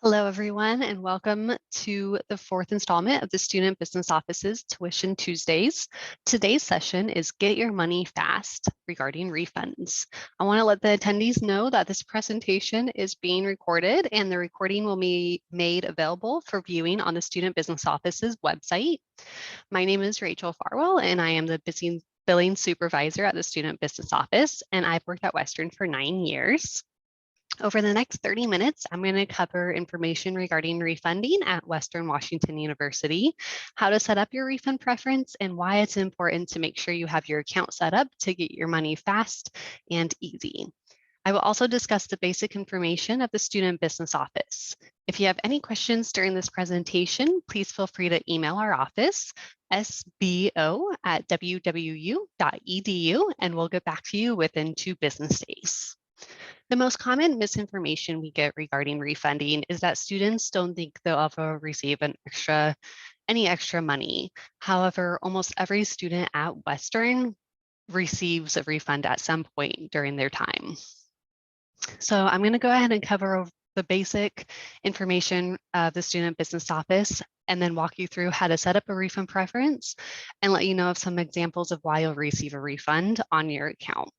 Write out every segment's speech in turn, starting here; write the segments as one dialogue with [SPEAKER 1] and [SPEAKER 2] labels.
[SPEAKER 1] Hello, everyone, and welcome to the fourth installment of the Student Business Office's Tuition Tuesdays. Today's session is Get Your Money Fast regarding refunds. I want to let the attendees know that this presentation is being recorded and the recording will be made available for viewing on the Student Business Office's website. My name is Rachel Farwell, and I am the billing supervisor at the Student Business Office, and I've worked at Western for 9 years. Over the next 30 minutes, I'm going to cover information regarding refunding at Western Washington University, how to set up your refund preference, and why it's important to make sure you have your account set up to get your money fast and easy. I will also discuss the basic information of the Student Business Office. If you have any questions during this presentation, please feel free to email our office, sbo@wwu.edu, and we'll get back to you within 2 business days. The most common misinformation we get regarding refunding is that students don't think they'll ever receive any extra money. However, almost every student at Western receives a refund at some point during their time. So I'm going to go ahead and cover the basic information of the Student Business Office and then walk you through how to set up a refund preference and let you know of some examples of why you'll receive a refund on your account.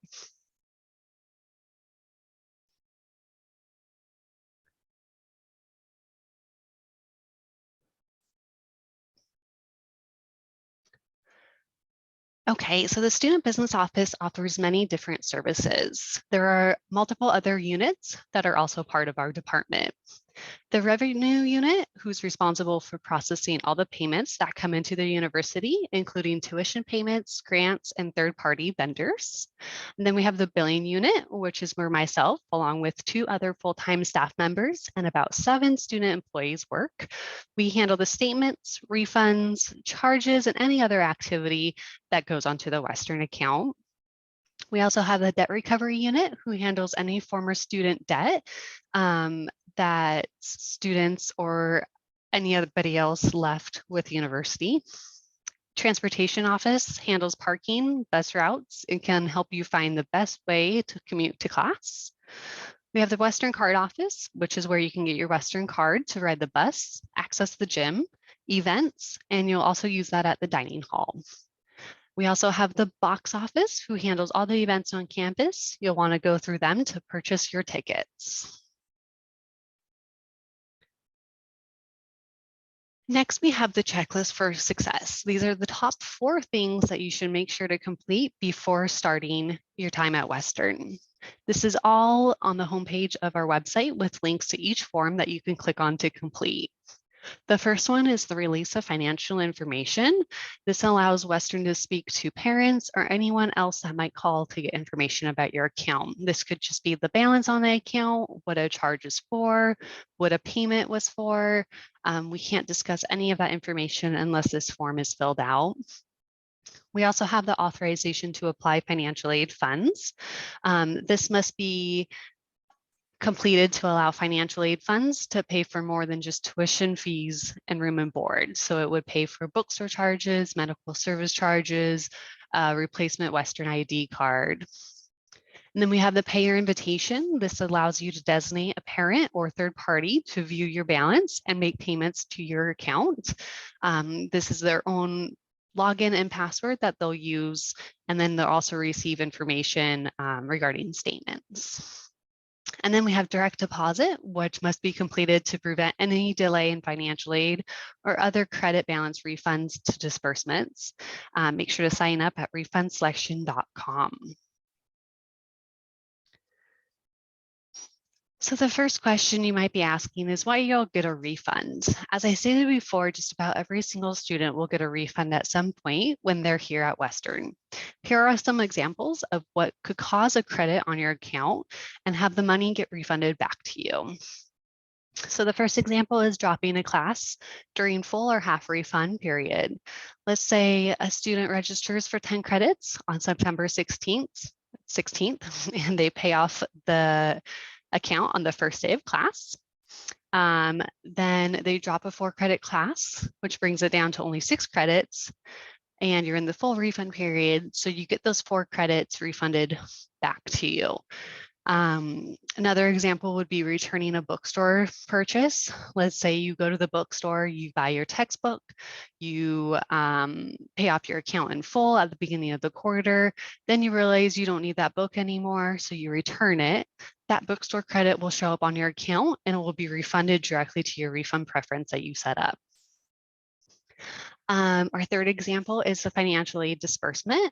[SPEAKER 1] Okay, so the Student Business Office offers many different services. There are multiple other units that are also part of our department. The revenue unit, who's responsible for processing all the payments that come into the university, including tuition payments, grants, and third-party vendors. And then we have the billing unit, which is where myself, along with 2 other full-time staff members and about 7 student employees work. We handle the statements, refunds, charges, and any other activity that goes onto the Western account. We also have the debt recovery unit, who handles any former student debt that students or anybody else left with the university. Transportation office handles parking, bus routes. It can help you find the best way to commute to class. We have the Western Card office, which is where you can get your Western card to ride the bus, access the gym, events, and you'll also use that at the dining hall. We also have the box office, who handles all the events on campus. You'll want to go through them to purchase your tickets. Next, we have the checklist for success. These are the top 4 things that you should make sure to complete before starting your time at Western. This is all on the homepage of our website with links to each form that you can click on to complete. The first one is the release of financial information. This allows Western to speak to parents or anyone else that might call to get information about your account. This could just be the balance on the account, what a charge is for, what a payment was for. We can't discuss any of that information unless this form is filled out. We also have the authorization to apply financial aid funds. This must be completed to allow financial aid funds to pay for more than just tuition fees and room and board. So it would pay for bookstore charges, medical service charges, replacement Western ID card. And then we have the payer invitation. This allows you to designate a parent or third party to view your balance and make payments to your account. This is their own login and password that they'll use, and then they'll also receive information regarding statements. And then we have direct deposit, which must be completed to prevent any delay in financial aid or other credit balance refunds to disbursements. Make sure to sign up at refundselection.com. So the first question you might be asking is why you'll get a refund. As I stated before, just about every single student will get a refund at some point when they're here at Western. Here are some examples of what could cause a credit on your account and have the money get refunded back to you. So the first example is dropping a class during full or half refund period. Let's say a student registers for 10 credits on September 16th, and they pay off the account on the first day of class. Then they drop a 4-credit class, which brings it down to only 6 credits, and you're in the full refund period. So you get those 4 credits refunded back to you. Another example would be returning a bookstore purchase. Let's say you go to the bookstore, you buy your textbook, you pay off your account in full at the beginning of the quarter, then you realize you don't need that book anymore, so you return it. That bookstore credit will show up on your account and it will be refunded directly to your refund preference that you set up. Our third example is the financial aid disbursement.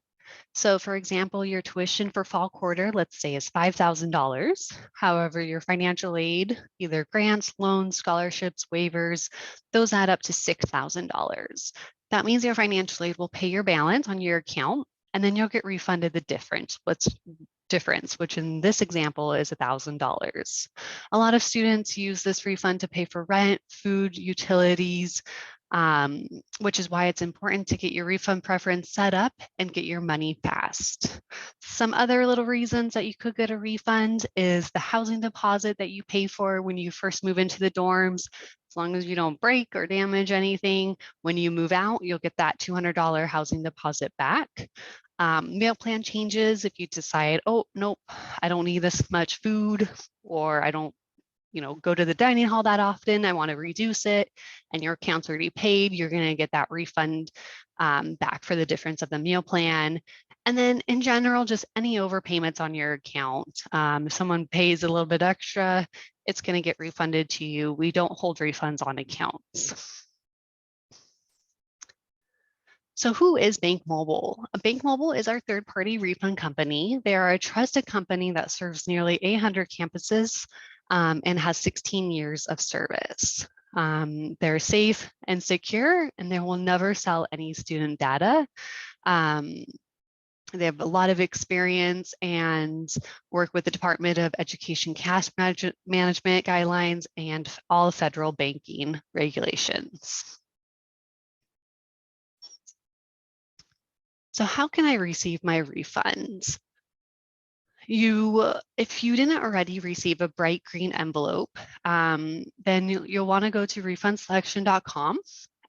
[SPEAKER 1] So for example, your tuition for fall quarter, let's say, is $5,000. However, your financial aid, either grants, loans, scholarships, waivers, those add up to $6,000. That means your financial aid will pay your balance on your account, and then you'll get refunded the difference, which in this example is $1,000. A lot of students use this refund to pay for rent, food, utilities, which is why it's important to get your refund preference set up and get your money fast. Some other little reasons that you could get a refund is the housing deposit that you pay for when you first move into the dorms. As long as you don't break or damage anything, when you move out, you'll get that $200 housing deposit back. Meal plan changes if you decide, oh, nope, I don't need this much food, or I don't go to the dining hall that often, I want to reduce it, and your account's already paid, you're going to get that refund back for the difference of the meal plan. And then in general, just any overpayments on your account. If someone pays a little bit extra, it's going to get refunded to you. We don't hold refunds on accounts. So who is BankMobile? BankMobile is our third-party refund company. They are a trusted company that serves nearly 800 campuses and has 16 years of service. They're safe and secure, and they will never sell any student data. They have a lot of experience and work with the Department of Education cash management guidelines and all federal banking regulations. So how can I receive my refunds? If you didn't already receive a bright green envelope, then you'll want to go to refundselection.com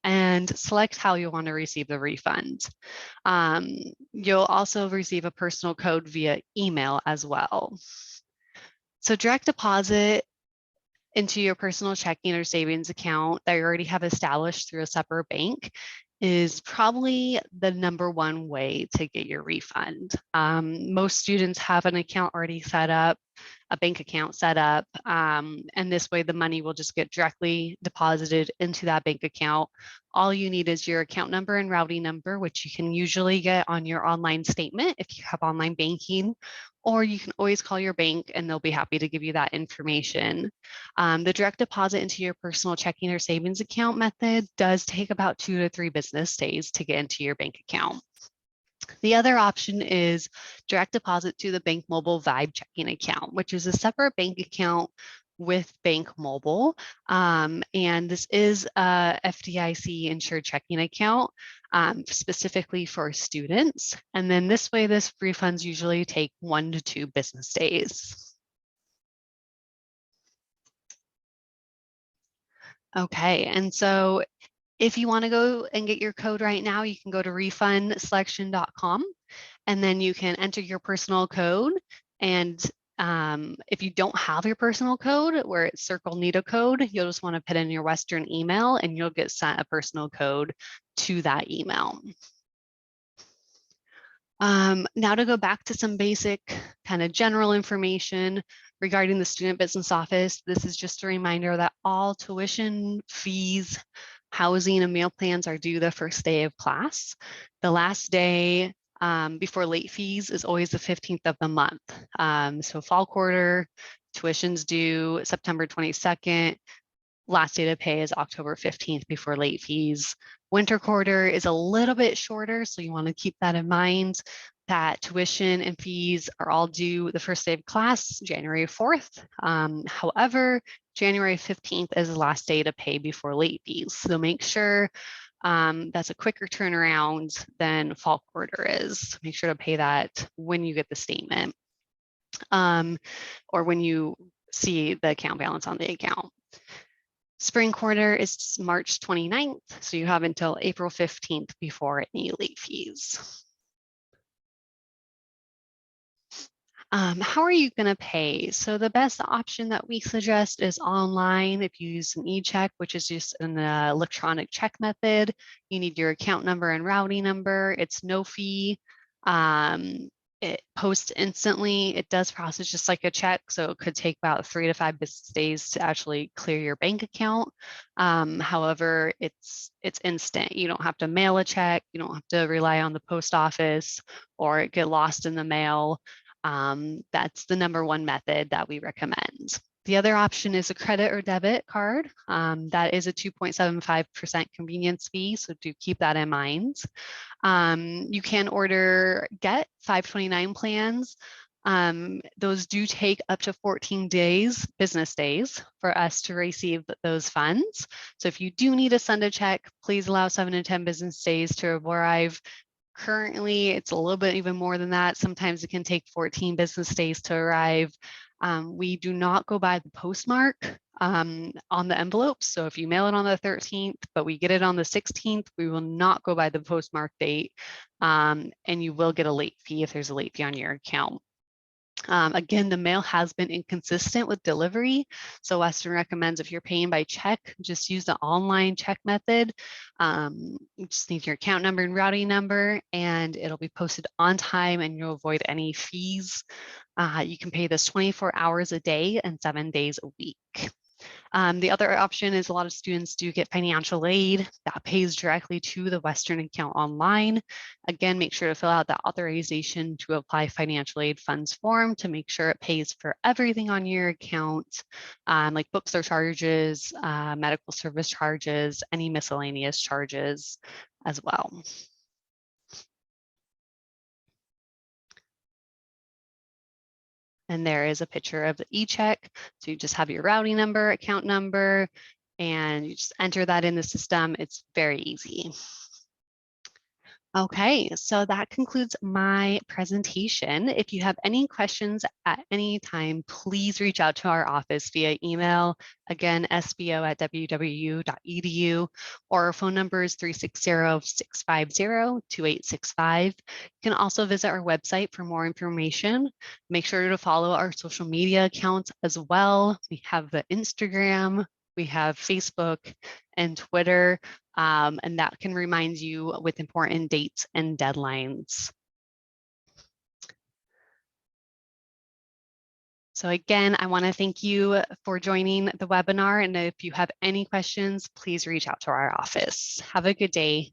[SPEAKER 1] and select how you want to receive the refund. You'll also receive a personal code via email as well. So direct deposit into your personal checking or savings account that you already have established through a separate bank is probably the #1 way to get your refund. Most students have an account already set up, a bank account set up, and this way the money will just get directly deposited into that bank account. All you need is your account number and routing number, which you can usually get on your online statement if you have online banking, or you can always call your bank and they'll be happy to give you that information. The direct deposit into your personal checking or savings account method does take about 2 to 3 business days to get into your bank account. The other option is direct deposit to the BankMobile Vibe checking account, which is a separate bank account with BankMobile. And this is a FDIC insured checking account specifically for students. And then this way, this refunds usually take 1 to 2 business days. Okay, and so if you want to go and get your code right now, you can go to refundselection.com and then you can enter your personal code. And if you don't have your personal code where it's circle need a code, you'll just want to put in your Western email and you'll get sent a personal code to that email. Now to go back to some basic kind of general information regarding the Student Business Office, this is just a reminder that all tuition, fees, housing, and meal plans are due the first day of class. The last day before late fees is always the 15th of the month. So fall quarter, tuition's due September 22nd. Last day to pay is October 15th before late fees. Winter quarter is a little bit shorter, so you want to keep that in mind, that tuition and fees are all due the first day of class, January 4th. However, January 15th is the last day to pay before late fees. So make sure that's a quicker turnaround than fall quarter is. Make sure to pay that when you get the statement or when you see the account balance on the account. Spring quarter is March 29th, so you have until April 15th before any late fees. How are you going to pay? So the best option that we suggest is online. If you use an e-check, which is just an electronic check method, you need your account number and routing number. It's no fee. It posts instantly. It does process just like a check, so it could take about 3 to 5 business days to actually clear your bank account. However, it's instant. You don't have to mail a check. You don't have to rely on the post office or it get lost in the mail. That's the number one method that we recommend. The other option is a credit or debit card. That is a 2.75% convenience fee, so do keep that in mind. You can get 529 plans. Those do take up to 14 days, business days, for us to receive those funds. So if you do need to send a check, please allow 7 to 10 business days to arrive. Currently, it's a little bit even more than that. Sometimes it can take 14 business days to arrive. We do not go by the postmark on the envelopes. So if you mail it on the 13th, but we get it on the 16th, we will not go by the postmark date. And you will get a late fee if there's a late fee on your account. Again, the mail has been inconsistent with delivery. So Western recommends if you're paying by check, just use the online check method. You just need your account number and routing number, and it'll be posted on time and you'll avoid any fees. You can pay this 24 hours a day and 7 days a week. The other option is a lot of students do get financial aid that pays directly to the Western account online. Again, make sure to fill out the authorization to apply financial aid funds form to make sure it pays for everything on your account, like book surcharges, medical service charges, any miscellaneous charges as well. And there is a picture of the e-check. So you just have your routing number, account number, and you just enter that in the system. It's very easy. Okay, so that concludes my presentation. If you have any questions at any time, please reach out to our office via email. Again, sbo@wwu.edu, or our phone number is 360-650-2865. You can also visit our website for more information. Make sure to follow our social media accounts as well. We have the Instagram, we have Facebook and Twitter. And that can remind you with important dates and deadlines. So again, I want to thank you for joining the webinar. And if you have any questions, please reach out to our office. Have a good day.